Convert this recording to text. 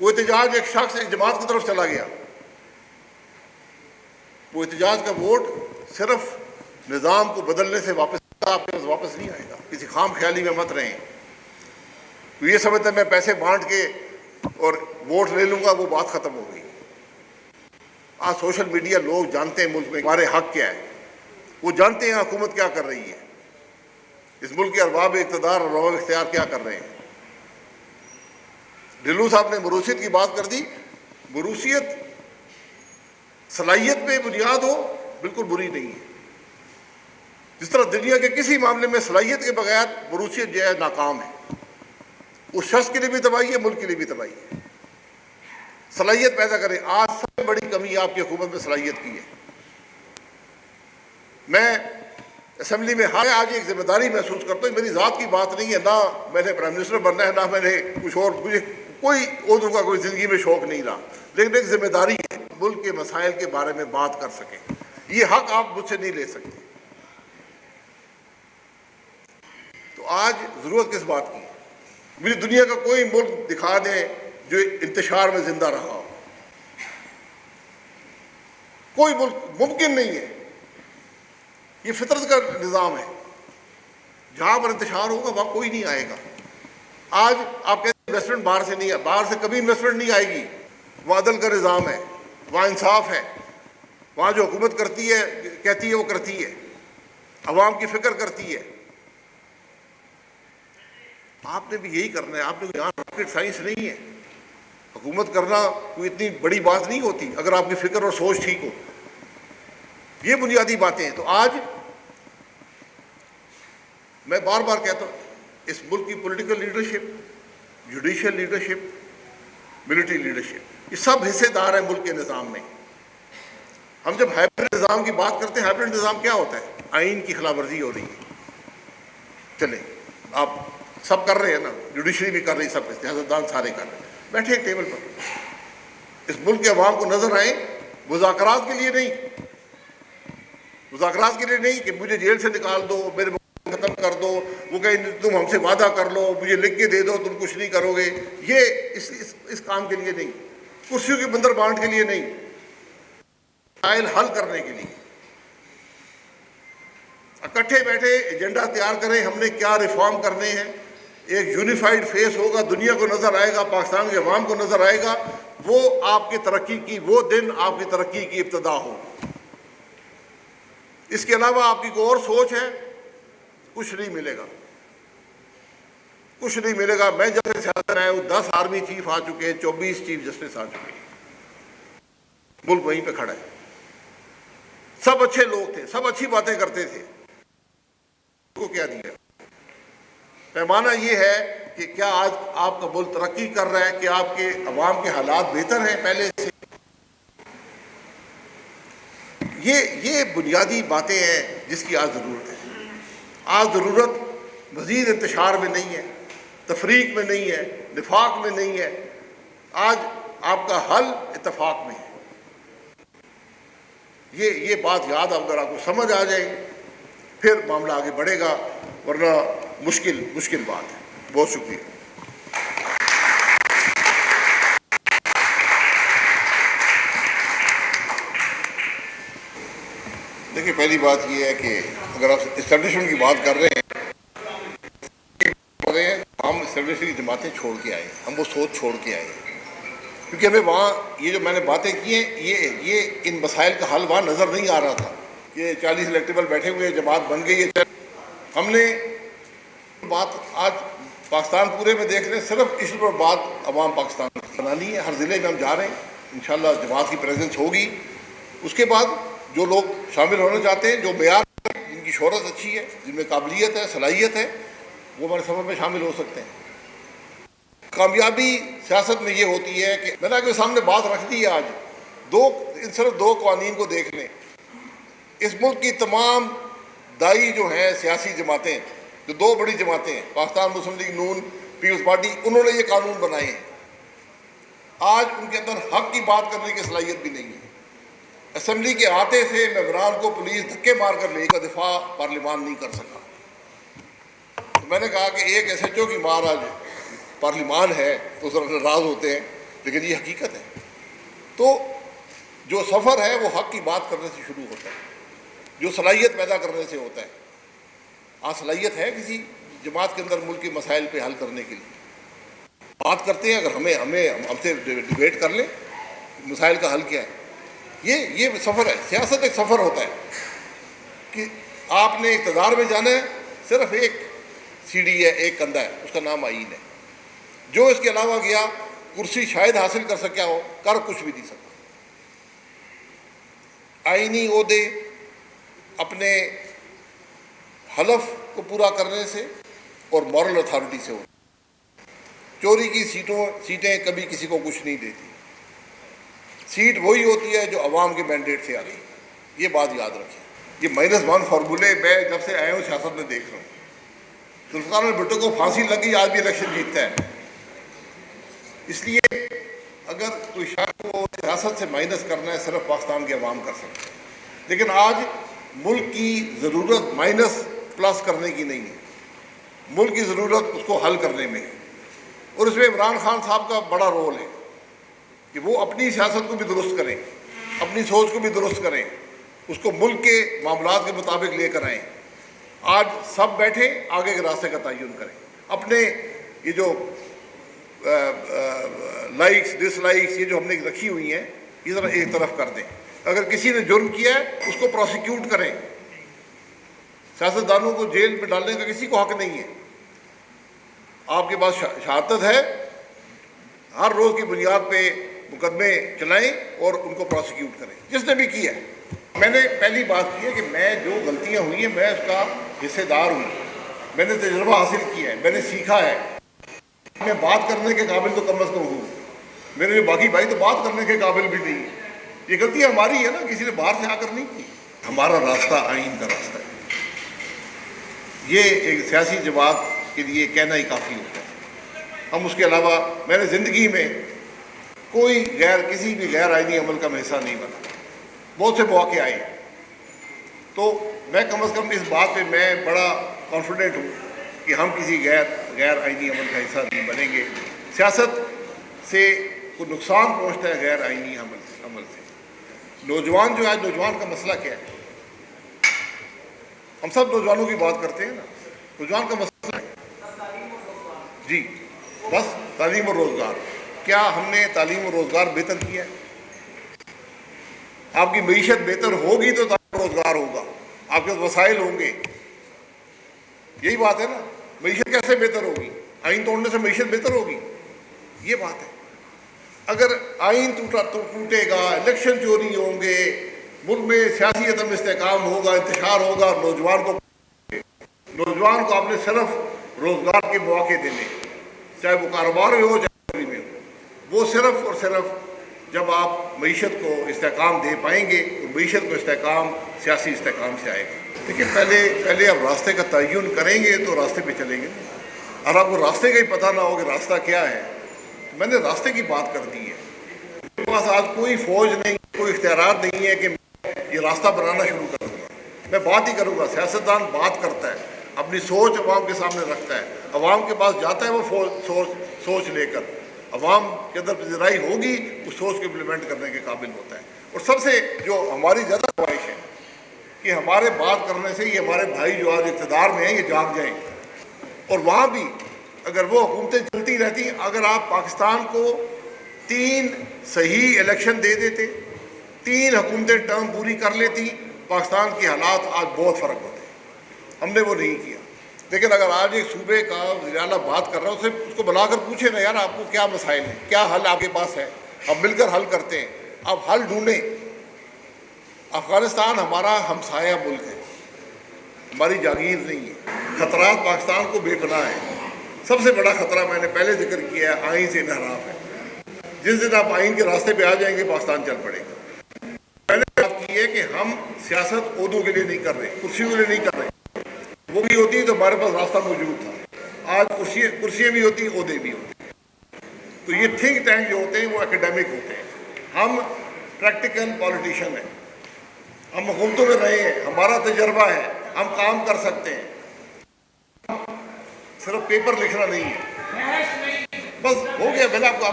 وہ احتجاج ایک شخص ایک جماعت کی طرف چلا گیا، وہ احتجاج کا ووٹ صرف نظام کو بدلنے سے واپس آپ کے پاس واپس نہیں آئے گا. کسی خام خیالی میں مت رہیں. تو یہ سمجھتا ہے میں پیسے بانٹ کے اور ووٹ لے لوں گا، وہ بات ختم ہو گئی. آج سوشل میڈیا لوگ جانتے ہیں ملک میں ہمارے حق کیا ہے، وہ جانتے ہیں حکومت کیا کر رہی ہے، اس ملک کے ارباب اقتدار اور رواب اختیار کیا کر رہے ہیں. ڈھلو صاحب نے موروثیت کی بات کر دی. موروثیت صلاحیت پہ بنیاد ہو بالکل بری نہیں ہے. جس طرح دنیا کے کسی معاملے میں صلاحیت کے بغیر موروثیت جو ہے ناکام ہے. اس شخص کے لیے بھی تباہی ہے، ملک کے لیے بھی تباہی ہے. صلاحیت پیدا کریں. آج سب سے بڑی کمی آپ کی حکومت میں صلاحیت کی ہے. میں اسمبلی میں آج ایک ذمہ داری محسوس کرتا ہوں. میری ذات کی بات نہیں ہے، نہ میں نے پرائم منسٹر بننا ہے، نہ میں نے کچھ اور، مجھے کوئی عہدوں کا کوئی زندگی میں شوق نہیں رہا، لیکن ایک ذمہ داری ہے ملک کے مسائل کے بارے میں بات کر سکیں. یہ حق آپ مجھ سے نہیں لے سکتے. تو آج ضرورت کس بات کی؟ مجھے دنیا کا کوئی ملک دکھا دیں جو انتشار میں زندہ رہا ہو. کوئی ملک ممکن نہیں ہے. یہ فطرت کا نظام ہے. جہاں پر انتشار ہوگا وہاں کوئی نہیں آئے گا. آج آپ کہتے ہیں انویسٹمنٹ باہر سے نہیں ہے، باہر سے کبھی انویسٹمنٹ نہیں آئے گی. وہاں عدل کا نظام ہے، وہاں انصاف ہے، وہاں جو حکومت کرتی ہے کہتی ہے وہ کرتی ہے، عوام کی فکر کرتی ہے. آپ نے بھی یہی کرنا ہے. آپ نے یہاں راکٹ سائنس نہیں ہے. حکومت کرنا کوئی اتنی بڑی بات نہیں ہوتی اگر آپ کی فکر اور سوچ ٹھیک ہو. یہ بنیادی باتیں ہیں. تو آج میں بار بار کہتا ہوں اس ملک کی political leadership, judicial leadership, military leadership, یہ سب حصے دار ہیں ملک کے نظام میں. ہم جب ہائبرڈ نظام کی بات کرتے ہیں، ہائبرڈ نظام کیا ہوتا ہے؟ آئین کی خلاف ورزی ہو رہی ہے. چلیں آپ سب کر رہے ہیں نا، جوڈیشری بھی کر رہی ہے، سب سیاستدان سارے کر رہے ہیں. بیٹھے ایک ٹیبل پر، اس ملک کے عوام کو نظر آئیں. مذاکرات کے لیے نہیں، مذاکرات کے لیے نہیں کہ مجھے جیل سے نکال دو، میرے ختم کر دو. وہ کہیں تم ہم سے وعدہ کر لو، مجھے لکھ کے دے دو، تم کچھ نہیں کرو گے. یہ اس کام کے لیے نہیں. کرسیوں کے بندر بانٹ کے لیے نہیں، مسائل حل کرنے کے لیے. اکٹھے بیٹھے ایجنڈا تیار کریں، ہم نے کیا ریفارم کرنے ہیں. ایک یونیفائڈ فیس ہوگا، دنیا کو نظر آئے گا، پاکستان کے عوام کو نظر آئے گا. وہ آپ کی ترقی کی، وہ دن آپ کی ترقی کی ابتدا ہو. اس کے علاوہ آپ کی کوئی اور سوچ ہے، کچھ نہیں ملے گا، کچھ نہیں ملے گا. میں جب سے سیاست میں آیا ہوں 10 آرمی چیف آ چکے ہیں، 24 چیف جسٹس آ چکے ہیں. ملک وہیں پہ کھڑا ہے. سب اچھے لوگ تھے، سب اچھی باتیں کرتے تھے. کو کیا دیا؟ پیمانہ یہ ہے کہ کیا آج آپ کا ملک ترقی کر رہا ہے، کہ آپ کے عوام کے حالات بہتر ہیں پہلے سے. یہ بنیادی باتیں ہیں جس کی آج ضرورت ہے. آج ضرورت مزید انتشار میں نہیں ہے، تفریق میں نہیں ہے، نفاق میں نہیں ہے. آج آپ کا حل اتفاق میں ہے. یہ بات یاد اگر آپ کو سمجھ آ جائے پھر معاملہ آگے بڑھے گا، ورنہ مشکل بات ہے. بہت شکریہ. دیکھیں پہلی بات یہ ہے کہ اگر آپ اسٹیبلشمنٹ کی بات کر رہے ہیں، ہم اسٹیبلشمنٹ کی جماعتیں چھوڑ کے آئے، ہم وہ سوچ چھوڑ کے آئے، کیونکہ ہمیں وہاں یہ جو میں نے باتیں کی ہیں یہ ان مسائل کا حل وہاں نظر نہیں آ رہا تھا. یہ 40 الیکٹیبل بیٹھے ہوئے، جماعت بن گئی ہے. ہم نے بات آج پاکستان پورے میں دیکھ رہے ہیں، صرف اس پر بات عوام پاکستان بنانی ہے. ہر ضلع میں ہم جا رہے ہیں، انشاءاللہ جماعت کی پریزنس ہوگی. اس کے بعد جو لوگ شامل ہونا چاہتے ہیں، جو معیار جن کی شہرت اچھی ہے، جن میں قابلیت ہے، صلاحیت ہے، وہ ہمارے سفر میں شامل ہو سکتے ہیں. کامیابی سیاست میں یہ ہوتی ہے کہ میں نے آپ کے سامنے بات رکھ دی ہے. آج صرف دو قوانین کو دیکھ لیں. اس ملک کی تمام دائی جو ہیں سیاسی جماعتیں، جو 2 بڑی جماعتیں ہیں، پاکستان مسلم لیگ نون، پیپلز پارٹی، انہوں نے یہ قانون بنائے ہیں. آج ان کے اندر حق کی بات کرنے کی صلاحیت بھی نہیں ہے. اسمبلی کے آتے سے ممبران کو پولیس دھکے مار کر لے کا دفاع پارلیمان نہیں کر سکا. تو میں نے کہا کہ ایک ایس ایچ او کی مار آج پارلیمان ہے تو ذرا ناراض ہوتے ہیں لیکن یہ حقیقت ہے۔ تو جو سفر ہے وہ حق کی بات کرنے سے شروع ہوتا ہے، جو صلاحیت پیدا کرنے سے ہوتا ہے۔ صلاحیت ہے کسی جماعت کے اندر ملک کے مسائل پہ حل کرنے کے لیے، بات کرتے ہیں، اگر ہم سے ڈیبیٹ کر لیں مسائل کا حل کیا ہے۔ یہ سفر ہے، سیاست ایک سفر ہوتا ہے کہ آپ نے اقتدار میں جانا ہے، صرف ایک سیڑھی ہے، ایک کندھا ہے، اس کا نام آئین ہے۔ جو اس کے علاوہ گیا کرسی شاید حاصل کر سکیا ہو، کر کچھ بھی نہیں سکتا۔ آئینی عہدے اپنے حلف کو پورا کرنے سے اور مورل اتھارٹی سے ہوتے۔ چوری کی سیٹیں کبھی کسی کو کچھ نہیں دیتی، سیٹ وہی ہوتی ہے جو عوام کے مینڈیٹ سے آتی ہے۔ یہ بات یاد رکھیں۔ یہ -1 فارمولے میں جب سے آئے ہوں سیاست میں دیکھ رہا ہوں۔ ذوالفقار بھٹو کو پھانسی لگی، آج بھی الیکشن جیتتا ہے۔ اس لیے اگر کوئی شخص کو سیاست سے مائنس کرنا ہے، صرف پاکستان کے عوام کر سکتے ہیں، لیکن آج ملک کی ضرورت مائنس پلس کرنے کی نہیں ہے، ملک کی ضرورت اس کو حل کرنے میں ہے۔ اور اس میں عمران خان صاحب کا بڑا رول ہے کہ وہ اپنی سیاست کو بھی درست کریں، اپنی سوچ کو بھی درست کریں، اس کو ملک کے معاملات کے مطابق لے کر آئیں۔ آج سب بیٹھے آگے کے راستے کا تعین کریں، اپنے یہ جو لائکس ڈس لائکس یہ جو ہم نے رکھی ہوئی ہیں یہ ذرا ایک طرف کر دیں۔ اگر کسی نے جرم کیا ہے اس کو پروسیکیوٹ کریں۔ سیاستدانوں کو جیل میں ڈالنے کا کسی کو حق نہیں ہے۔ آپ کے پاس شہادت ہے، ہر روز کی بنیاد پہ مقدمے چلائیں اور ان کو پروسیکیوٹ کریں، جس نے بھی کیا ہے۔ میں نے پہلی بات کی ہے کہ میں جو غلطیاں ہوئی ہیں میں اس کا حصے دار ہوں، میں نے تجربہ حاصل کیا ہے، میں نے سیکھا ہے۔ میں بات کرنے کے قابل تو کم از کم ہوں، میرے جو باقی بھائی تو بات کرنے کے قابل بھی نہیں۔ یہ غلطی ہماری ہے نا، کسی نے باہر سے آ کر نہیں کی۔ ہمارا راستہ آئین کا راستہ ہے، یہ ایک سیاسی جماعت کے لیے کہنا ہی کافی ہوتا ہے۔ ہم اس کے علاوہ میں نے زندگی میں کوئی کسی بھی غیر آئینی عمل کا میں حصہ نہیں بنا۔ بہت سے مواقع آئے تو میں کم از کم اس بات پہ میں بڑا کانفیڈنٹ ہوں کہ ہم کسی غیر آئینی عمل کا حصہ نہیں بنیں گے۔ سیاست سے کوئی نقصان پہنچتا ہے غیر آئینی عمل سے۔ نوجوان جو ہے، نوجوان کا مسئلہ کیا ہے؟ ہم سب نوجوانوں کی بات کرتے ہیں نا، نوجوان کا مسئلہ ہے جی بس تعلیم اور روزگار۔ کیا ہم نے تعلیم اور روزگار بہتر کیا ہے؟ آپ کی معیشت بہتر ہوگی تو تعلیم اور روزگار ہوگا، آپ کے وسائل ہوں گے، یہی بات ہے نا۔ معیشت کیسے بہتر ہوگی؟ آئین توڑنے سے معیشت بہتر ہوگی، یہ بات ہے۔ اگر آئین ٹوٹے گا، الیکشن چوری ہوں گے، ملک میں سیاسی عدم استحکام ہوگا، انتشار ہوگا، نوجوان کو آپ نے صرف روزگار کے مواقع دینے، چاہے وہ کاروبار میں ہو چاہے نوکری میں ہو، وہ صرف اور صرف جب آپ معیشت کو استحکام دے پائیں گے تو معیشت کو استحکام سیاسی استحکام سے آئے گا۔ لیکن پہلے آپ راستے کا تعین کریں گے تو راستے پہ چلیں گے۔ اور آپ کو راستے کا ہی پتہ نہ ہو کہ راستہ کیا ہے، میں نے راستے کی بات کر دی ہے۔ میرے پاس آج کوئی فوج نہیں، کوئی اختیارات نہیں ہے کہ میں یہ راستہ بنانا شروع کر دوں گا۔ میں بات ہی کروں گا۔ سیاستدان بات کرتا ہے، اپنی سوچ عوام کے سامنے رکھتا ہے، عوام کے پاس جاتا ہے وہ سوچ لے کر، عوام کے اندر پذیرائی ہوگی، اس سوچ کو امپلیمنٹ کرنے کے قابل ہوتا ہے۔ اور سب سے جو ہماری زیادہ خواہش ہے کہ ہمارے بات کرنے سے یہ ہمارے بھائی جو آج اقتدار میں ہیں یہ جاگ جائیں، اور وہاں بھی اگر وہ حکومتیں چلتی رہتی، اگر آپ پاکستان کو 3 صحیح الیکشن دے دیتے، 3 حکومتیں ٹرم پوری کر لیتی، پاکستان کے حالات آج بہت فرق ہوتے ہیں۔ ہم نے وہ نہیں کیا۔ لیکن اگر آج ایک صوبے کا وزیر اعلیٰ بات کر رہا ہے، اس کو بلا کر پوچھے نا، یار آپ کو کیا مسائل ہیں، کیا حل آپ کے پاس ہے، اب مل کر حل کرتے ہیں، آپ حل ڈھونڈیں۔ افغانستان ہمارا ہمسایہ ملک ہے، ہماری جاگیر نہیں ہے۔ خطرات پاکستان کو بے پناہ ہیں۔ سب سے بڑا خطرہ میں نے پہلے ذکر کیا ہے، آئین سے انحراف ہے۔ جس دن آپ آئین کے راستے پہ آ جائیں گے پاکستان چل پڑے گا۔ میں نے بات کی ہے کہ ہم سیاست عہدوں کے لیے نہیں کر رہے، کرسیوں کے لیے نہیں کر رہے۔ وہ بھی ہوتی تو ہمارے پاس راستہ موجود تھا۔ آج کرسیاں بھی ہوتی، عہدے بھی ہوتے۔ تو یہ تھنک ٹینک جو ہوتے ہیں وہ اکیڈیمک ہوتے ہیں، ہم پریکٹیکل پالیٹیشین ہیں، ہم حکومتوں میں رہے ہیں، ہمارا تجربہ ہے، ہم کام کر سکتے ہیں، صرف پیپر لکھنا نہیں ہے۔ بس ہو گیا، میں نے آپ کو